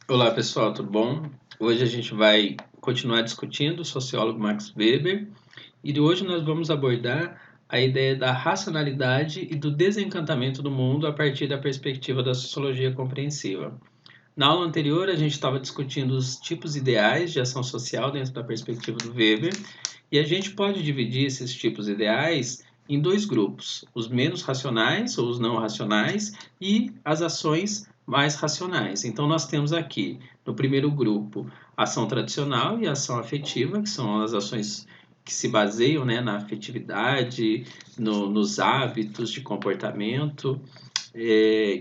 Olá pessoal, tudo bom? Hoje a gente vai continuar discutindo o sociólogo Max Weber e hoje nós vamos abordar a ideia da racionalidade e do desencantamento do mundo a partir da perspectiva da sociologia compreensiva. Na aula anterior, a gente estava discutindo os tipos ideais de ação social dentro da perspectiva do Weber e a gente pode dividir esses tipos ideais em dois grupos: os menos racionais ou os não racionais e as ações mais racionais. Então, nós temos aqui, no primeiro grupo, ação tradicional e ação afetiva, que são as ações que se baseiam, né, na afetividade, nos hábitos de comportamento,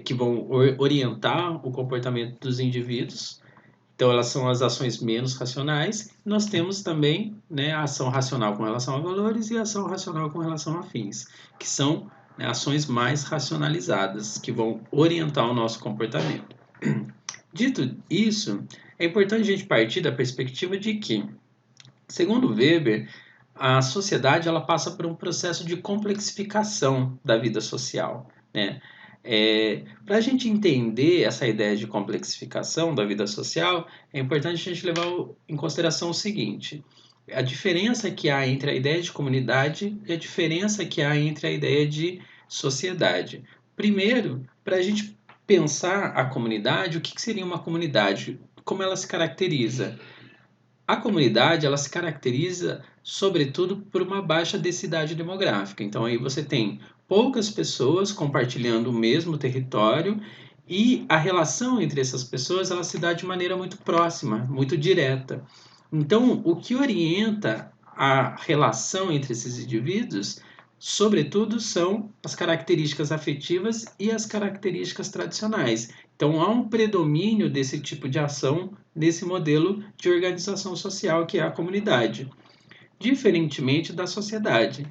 que vão orientar o comportamento dos indivíduos. Então, elas são as ações menos racionais. Nós temos também, né, a ação racional com relação a valores e a ação racional com relação a fins, que são, né, ações mais racionalizadas, que vão orientar o nosso comportamento. Dito isso, é importante a gente partir da perspectiva de que, segundo Weber, a sociedade ela passa por um processo de complexificação da vida social, né? Para a gente entender essa ideia de complexificação da vida social, é importante a gente levar em consideração o seguinte: a diferença que há entre a ideia de comunidade e a diferença que há entre a ideia de sociedade. Primeiro, para a gente pensar a comunidade, o que seria uma comunidade? Como ela se caracteriza? A comunidade ela se caracteriza, sobretudo, por uma baixa densidade demográfica. Então, aí você tem poucas pessoas compartilhando o mesmo território e a relação entre essas pessoas ela se dá de maneira muito próxima, muito direta. Então, o que orienta a relação entre esses indivíduos, sobretudo, são as características afetivas e as características tradicionais. Então, há um predomínio desse tipo de ação nesse modelo de organização social que é a comunidade, diferentemente da sociedade.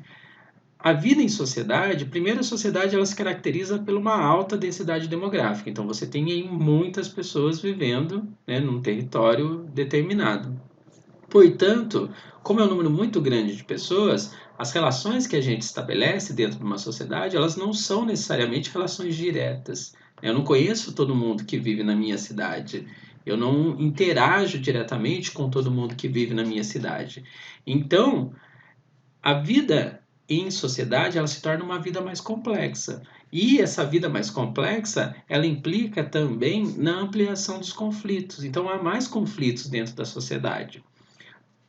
A vida em sociedade, primeiro a sociedade ela se caracteriza por uma alta densidade demográfica, então você tem aí muitas pessoas vivendo, né, num território determinado. Portanto, como é um número muito grande de pessoas, as relações que a gente estabelece dentro de uma sociedade, elas não são necessariamente relações diretas. Eu não conheço todo mundo que vive na minha cidade. Eu não interajo diretamente com todo mundo que vive na minha cidade. Então, a vida em sociedade ela se torna uma vida mais complexa. E essa vida mais complexa, ela implica também na ampliação dos conflitos. Então, há mais conflitos dentro da sociedade.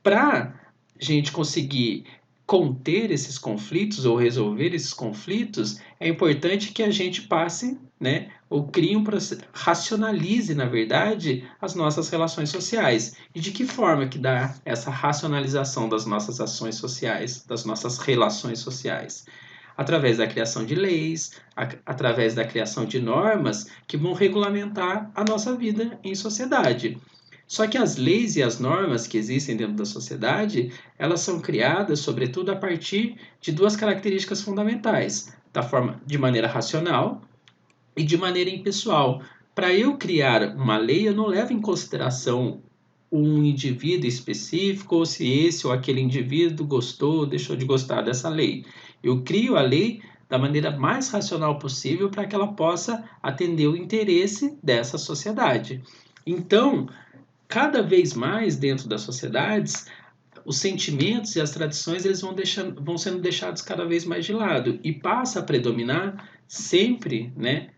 Para a gente conseguir conter esses conflitos ou resolver esses conflitos, é importante que a gente passe, né, ou crie um processo, racionalize, na verdade, as nossas relações sociais. E de que forma que dá essa racionalização das nossas ações sociais, das nossas relações sociais? Através da criação de leis, através da criação de normas que vão regulamentar a nossa vida em sociedade. Só que as leis e as normas que existem dentro da sociedade, elas são criadas, sobretudo, a partir de duas características fundamentais, de maneira racional e de maneira impessoal. Para eu criar uma lei, eu não levo em consideração um indivíduo específico, ou se esse ou aquele indivíduo gostou ou deixou de gostar dessa lei. Eu crio a lei da maneira mais racional possível para que ela possa atender o interesse dessa sociedade. Então, cada vez mais dentro das sociedades, os sentimentos e as tradições eles vão sendo deixados cada vez mais de lado e passa a predominar sempre, né,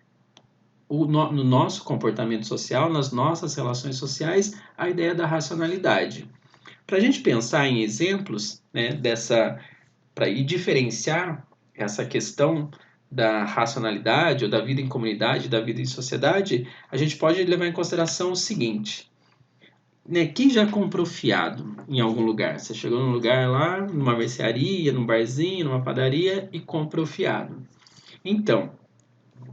no nosso comportamento social, nas nossas relações sociais, a ideia da racionalidade. Para a gente pensar em exemplos, né, para ir diferenciar essa questão da racionalidade ou da vida em comunidade, da vida em sociedade, a gente pode levar em consideração o seguinte: né, quem já comprou fiado em algum lugar? Você chegou num lugar lá, numa mercearia, num barzinho, numa padaria e comprou fiado. Então,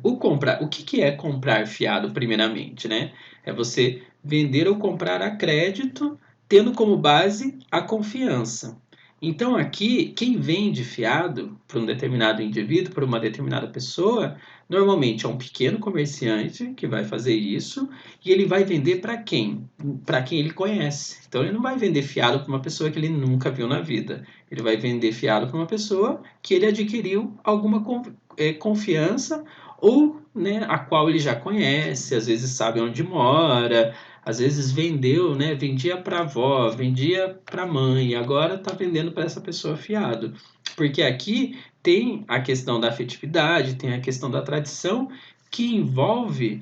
o que é comprar fiado primeiramente, né? É você vender ou comprar a crédito, tendo como base a confiança. Então aqui, quem vende fiado para um determinado indivíduo, para uma determinada pessoa, normalmente é um pequeno comerciante que vai fazer isso e ele vai vender para quem? Para quem ele conhece. Então ele não vai vender fiado para uma pessoa que ele nunca viu na vida. Ele vai vender fiado para uma pessoa que ele adquiriu alguma confiança ou, né, a qual ele já conhece, às vezes sabe onde mora, às vezes vendeu, né, vendia para a avó, vendia para a mãe, e agora está vendendo para essa pessoa fiado. Porque aqui tem a questão da afetividade, tem a questão da tradição, que envolve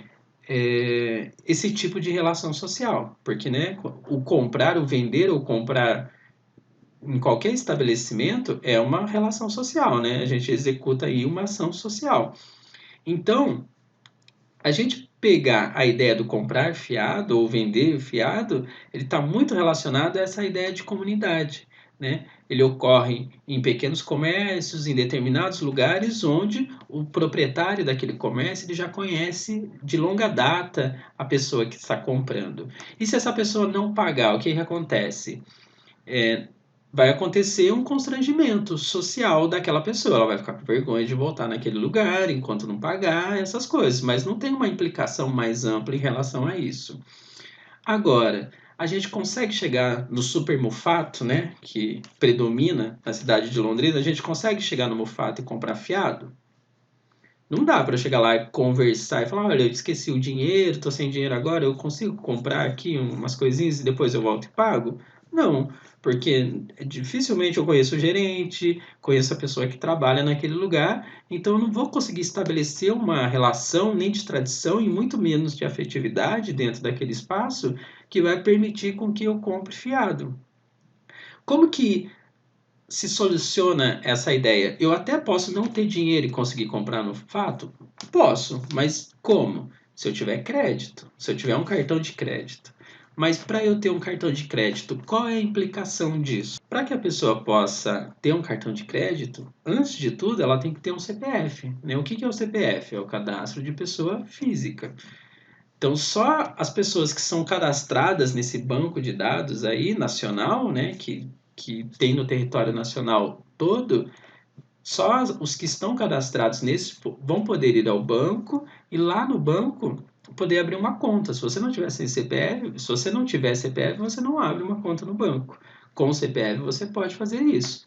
esse tipo de relação social. Porque, né, o comprar, o vender ou comprar em qualquer estabelecimento é uma relação social, né? A gente executa aí uma ação social. Então, a gente pegar a ideia do comprar fiado ou vender fiado, ele está muito relacionado a essa ideia de comunidade, né? Ele ocorre em pequenos comércios, em determinados lugares onde o proprietário daquele comércio ele já conhece de longa data a pessoa que está comprando. E se essa pessoa não pagar, o que acontece? Vai acontecer um constrangimento social daquela pessoa. Ela vai ficar com vergonha de voltar naquele lugar enquanto não pagar, essas coisas. Mas não tem uma implicação mais ampla em relação a isso. Agora, a gente consegue chegar no super mufato, né, que predomina na cidade de Londrina, a gente consegue chegar no mufato e comprar fiado? Não dá para chegar lá e conversar e falar, olha, eu esqueci o dinheiro, estou sem dinheiro agora, eu consigo comprar aqui umas coisinhas e depois eu volto e pago? Não, porque dificilmente eu conheço o gerente, conheço a pessoa que trabalha naquele lugar, então eu não vou conseguir estabelecer uma relação nem de tradição e muito menos de afetividade dentro daquele espaço que vai permitir com que eu compre fiado. Como que se soluciona essa ideia? Eu até posso não ter dinheiro e conseguir comprar no fato? Posso, mas como? Se eu tiver crédito, se eu tiver um cartão de crédito. Mas para eu ter um cartão de crédito, qual é a implicação disso? Para que a pessoa possa ter um cartão de crédito, antes de tudo, ela tem que ter um CPF, né? O que é o CPF? É o cadastro de pessoa física. Então, só as pessoas que são cadastradas nesse banco de dados aí, nacional, né, que tem no território nacional todo, só os que estão cadastrados nesse vão poder ir ao banco e lá no banco poder abrir uma conta. Se você não tiver CPF, se você não tiver CPF, você não abre uma conta no banco. Com o CPF você pode fazer isso.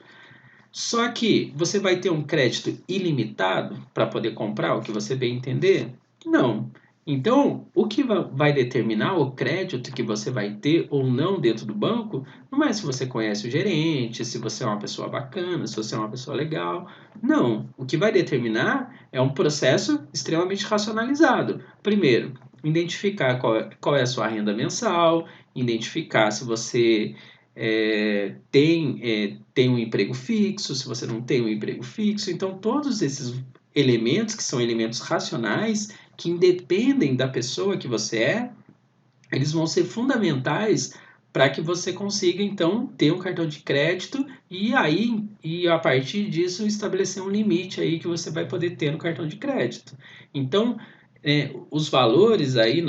Só que você vai ter um crédito ilimitado para poder comprar o que você bem entender? Não. Então, o que vai determinar o crédito que você vai ter ou não dentro do banco não é se você conhece o gerente, se você é uma pessoa bacana, se você é uma pessoa legal. Não. O que vai determinar é um processo extremamente racionalizado. Primeiro, identificar qual é a sua renda mensal, identificar se você tem um emprego fixo, se você não tem um emprego fixo. Então, todos esses elementos que são elementos racionais, que independem da pessoa que você é, eles vão ser fundamentais para que você consiga, então, ter um cartão de crédito e a partir disso estabelecer um limite aí que você vai poder ter no cartão de crédito. Então, os valores aí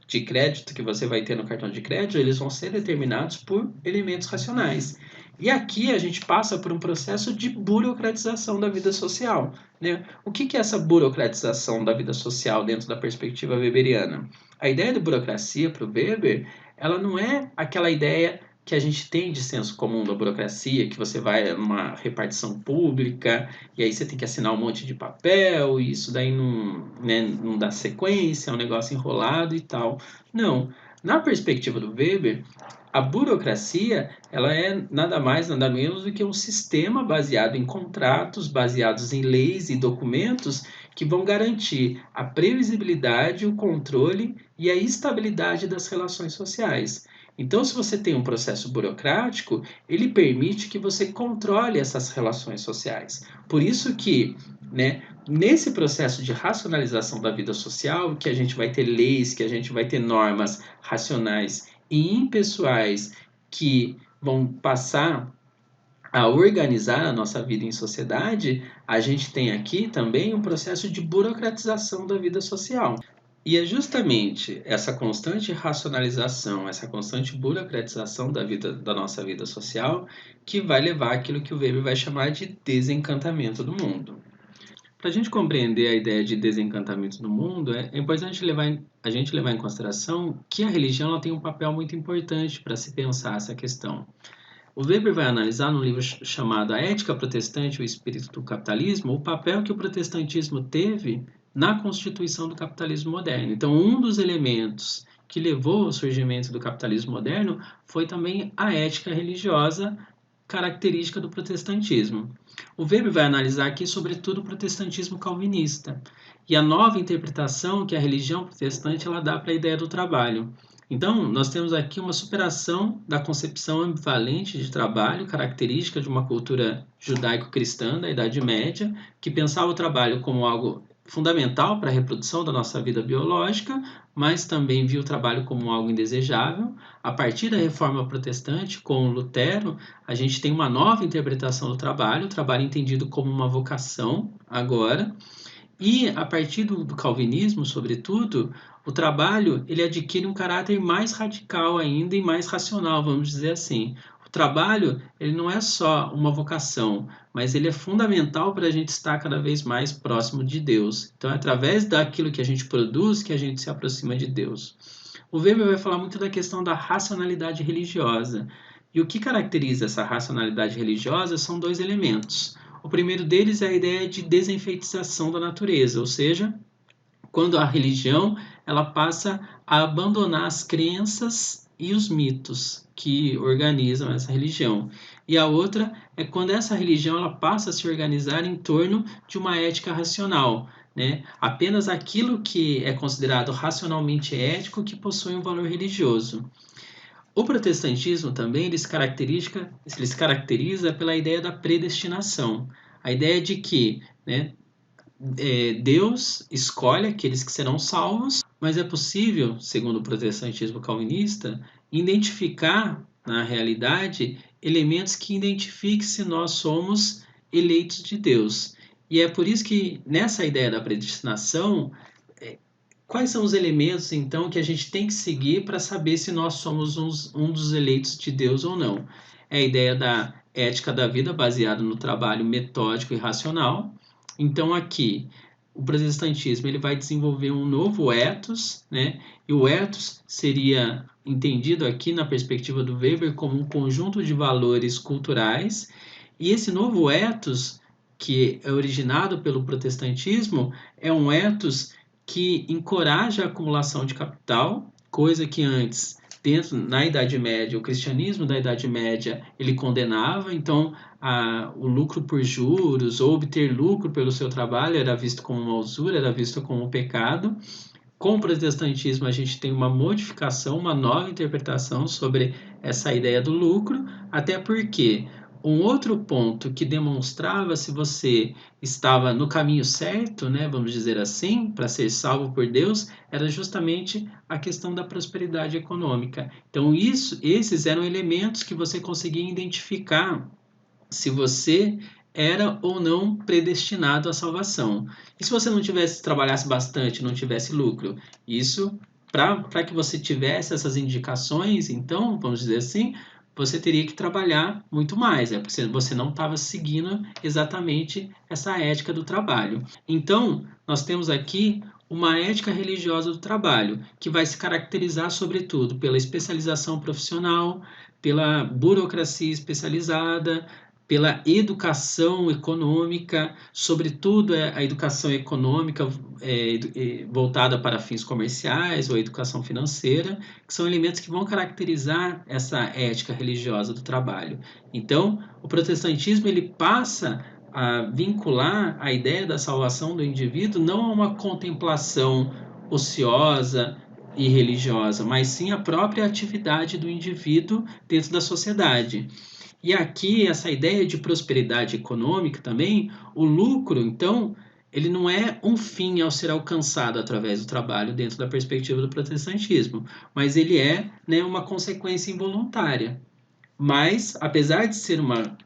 de crédito que você vai ter no cartão de crédito, eles vão ser determinados por elementos racionais. E aqui a gente passa por um processo de burocratização da vida social, né? O que é essa burocratização da vida social dentro da perspectiva weberiana? A ideia de burocracia para o Weber, ela não é aquela ideia que a gente tem de senso comum da burocracia, que você vai numa repartição pública e aí você tem que assinar um monte de papel e isso daí não, né, não dá sequência, é um negócio enrolado e tal. Não. Na perspectiva do Weber, a burocracia ela é nada mais, nada menos do que um sistema baseado em contratos, baseados em leis e documentos que vão garantir a previsibilidade, o controle e a estabilidade das relações sociais. Então, se você tem um processo burocrático, ele permite que você controle essas relações sociais. Por isso que, né, nesse processo de racionalização da vida social, que a gente vai ter leis, que a gente vai ter normas racionais e impessoais que vão passar a organizar a nossa vida em sociedade, a gente tem aqui também um processo de burocratização da vida social. E é justamente essa constante racionalização, essa constante burocratização da nossa vida social que vai levar aquilo que o Weber vai chamar de desencantamento do mundo. Para a gente compreender a ideia de desencantamento do mundo, é importante a gente levar em consideração que a religião ela tem um papel muito importante para se pensar essa questão. O Weber vai analisar num livro chamado A Ética Protestante e o Espírito do Capitalismo o papel que o protestantismo teve na constituição do capitalismo moderno. Então, um dos elementos que levou ao surgimento do capitalismo moderno foi também a ética religiosa, característica do protestantismo. O Weber vai analisar aqui, sobretudo, o protestantismo calvinista e a nova interpretação que a religião protestante ela dá para a ideia do trabalho. Então, nós temos aqui uma superação da concepção ambivalente de trabalho, característica de uma cultura judaico-cristã da Idade Média, que pensava o trabalho como algo fundamental para a reprodução da nossa vida biológica, mas também viu o trabalho como algo indesejável. A partir da Reforma Protestante, com Lutero, a gente tem uma nova interpretação do trabalho, o trabalho entendido como uma vocação agora. E a partir do calvinismo, sobretudo, o trabalho ele adquire um caráter mais radical ainda e mais racional, vamos dizer assim. O trabalho ele não é só uma vocação, mas ele é fundamental para a gente estar cada vez mais próximo de Deus. Então, é através daquilo que a gente produz que a gente se aproxima de Deus. O Weber vai falar muito da questão da racionalidade religiosa. E o que caracteriza essa racionalidade religiosa são dois elementos. O primeiro deles é a ideia de desenfeitiçação da natureza, ou seja, quando a religião ela passa a abandonar as crenças e os mitos que organizam essa religião. E a outra é quando essa religião ela passa a se organizar em torno de uma ética racional, né? Apenas aquilo que é considerado racionalmente ético que possui um valor religioso. O protestantismo também ele se caracteriza pela ideia da predestinação, a ideia de que, né, Deus escolhe aqueles que serão salvos, mas é possível, segundo o protestantismo calvinista, identificar na realidade elementos que identifiquem se nós somos eleitos de Deus. E é por isso que nessa ideia da predestinação, quais são os elementos, então, que a gente tem que seguir para saber se nós somos um dos eleitos de Deus ou não? É a ideia da ética da vida baseada no trabalho metódico e racional. Então, aqui, o protestantismo ele vai desenvolver um novo ethos, né? E o ethos seria entendido aqui na perspectiva do Weber como um conjunto de valores culturais. E esse novo ethos, que é originado pelo protestantismo, é um ethos que encoraja a acumulação de capital, coisa que antes, na Idade Média, o cristianismo da Idade Média, ele condenava, então o lucro por juros ou obter lucro pelo seu trabalho era visto como uma usura, era visto como um pecado. Com o protestantismo, a gente tem uma modificação, uma nova interpretação sobre essa ideia do lucro, até porque um outro ponto que demonstrava se você estava no caminho certo, né, vamos dizer assim, para ser salvo por Deus, era justamente a questão da prosperidade econômica. Então, esses eram elementos que você conseguia identificar se você era ou não predestinado à salvação. E se você não trabalhasse bastante, não tivesse lucro? Isso, para que você tivesse essas indicações, então, vamos dizer assim, você teria que trabalhar muito mais, porque você não estava seguindo exatamente essa ética do trabalho. Então, nós temos aqui uma ética religiosa do trabalho, que vai se caracterizar, sobretudo, pela especialização profissional, pela burocracia especializada, pela educação econômica, sobretudo a educação econômica voltada para fins comerciais ou educação financeira, que são elementos que vão caracterizar essa ética religiosa do trabalho. Então, o protestantismo ele passa a vincular a ideia da salvação do indivíduo não a uma contemplação ociosa e religiosa, mas sim a própria atividade do indivíduo dentro da sociedade. E aqui, essa ideia de prosperidade econômica também, o lucro, então, ele não é um fim ao ser alcançado através do trabalho dentro da perspectiva do protestantismo, mas ele é, né, uma consequência involuntária. Mas, apesar de ser uma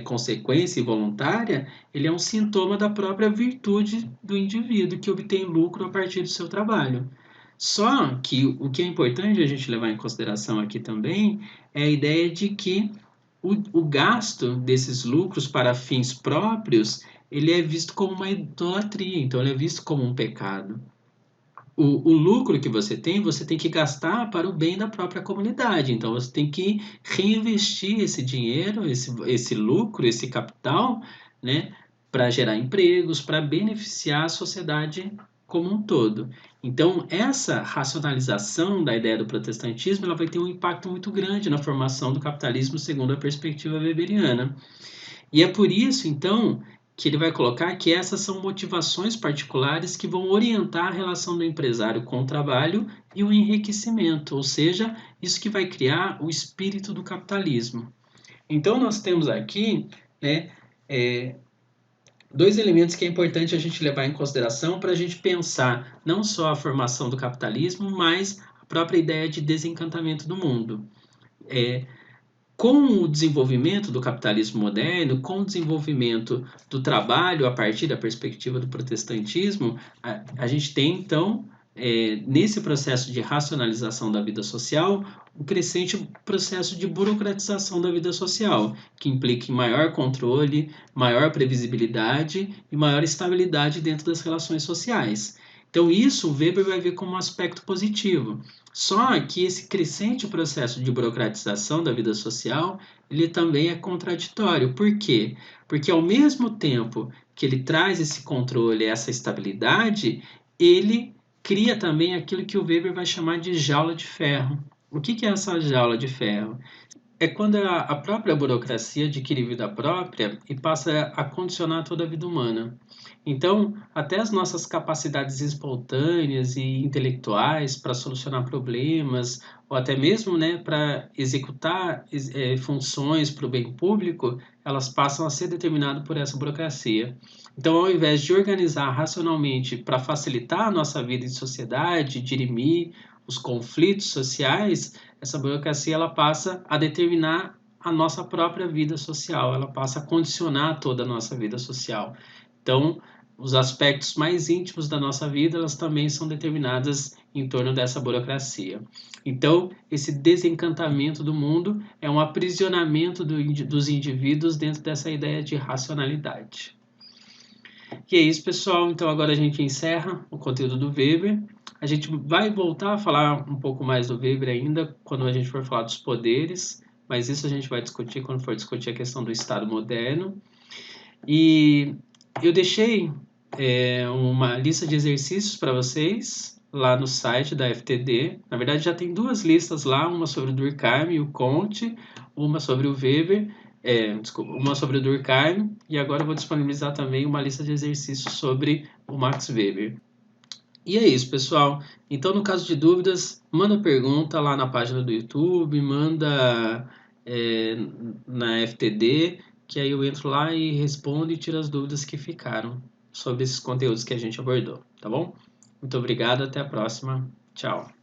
consequência involuntária, ele é um sintoma da própria virtude do indivíduo que obtém lucro a partir do seu trabalho. Só que o que é importante a gente levar em consideração aqui também é a ideia de que o gasto desses lucros para fins próprios, ele é visto como uma idolatria, então ele é visto como um pecado. O lucro que você tem que gastar para o bem da própria comunidade, então você tem que reinvestir esse dinheiro, esse lucro, esse capital, né, para gerar empregos, para beneficiar a sociedade como um todo. Então, essa racionalização da ideia do protestantismo ela vai ter um impacto muito grande na formação do capitalismo segundo a perspectiva weberiana. E é por isso, então, que ele vai colocar que essas são motivações particulares que vão orientar a relação do empresário com o trabalho e o enriquecimento, ou seja, isso que vai criar o espírito do capitalismo. Então, nós temos aqui, né, dois elementos que é importante a gente levar em consideração para a gente pensar não só a formação do capitalismo, mas a própria ideia de desencantamento do mundo. Com o desenvolvimento do capitalismo moderno, com o desenvolvimento do trabalho a partir da perspectiva do protestantismo, a gente tem, então, nesse processo de racionalização da vida social, um crescente processo de burocratização da vida social, que implica em maior controle, maior previsibilidade e maior estabilidade dentro das relações sociais. Então, isso o Weber vai ver como um aspecto positivo. Só que esse crescente processo de burocratização da vida social, ele também é contraditório. Por quê? Porque ao mesmo tempo que ele traz esse controle, essa estabilidade, ele cria também aquilo que o Weber vai chamar de jaula de ferro. O que é essa jaula de ferro? É quando a própria burocracia adquire vida própria e passa a condicionar toda a vida humana. Então, até as nossas capacidades espontâneas e intelectuais para solucionar problemas, ou até mesmo, né, para executar funções para o bem público, elas passam a ser determinadas por essa burocracia. Então, ao invés de organizar racionalmente para facilitar a nossa vida em sociedade, dirimir os conflitos sociais, essa burocracia ela passa a determinar a nossa própria vida social, ela passa a condicionar toda a nossa vida social. Então, os aspectos mais íntimos da nossa vida, elas também são determinadas em torno dessa burocracia. Então, esse desencantamento do mundo é um aprisionamento dos indivíduos dentro dessa ideia de racionalidade. E é isso, pessoal. Então, agora a gente encerra o conteúdo do Weber. A gente vai voltar a falar um pouco mais do Weber ainda quando a gente for falar dos poderes, mas isso a gente vai discutir quando for discutir a questão do Estado moderno. E eu deixei uma lista de exercícios para vocês lá no site da FTD. Na verdade, já tem duas listas lá, uma sobre o Durkheim e o Comte, uma sobre o Weber, uma sobre o Durkheim, e agora eu vou disponibilizar também uma lista de exercícios sobre o Max Weber. E é isso, pessoal. Então, no caso de dúvidas, manda pergunta lá na página do YouTube, manda na FTD, que aí eu entro lá e respondo e tiro as dúvidas que ficaram sobre esses conteúdos que a gente abordou, tá bom? Muito obrigado, até a próxima. Tchau.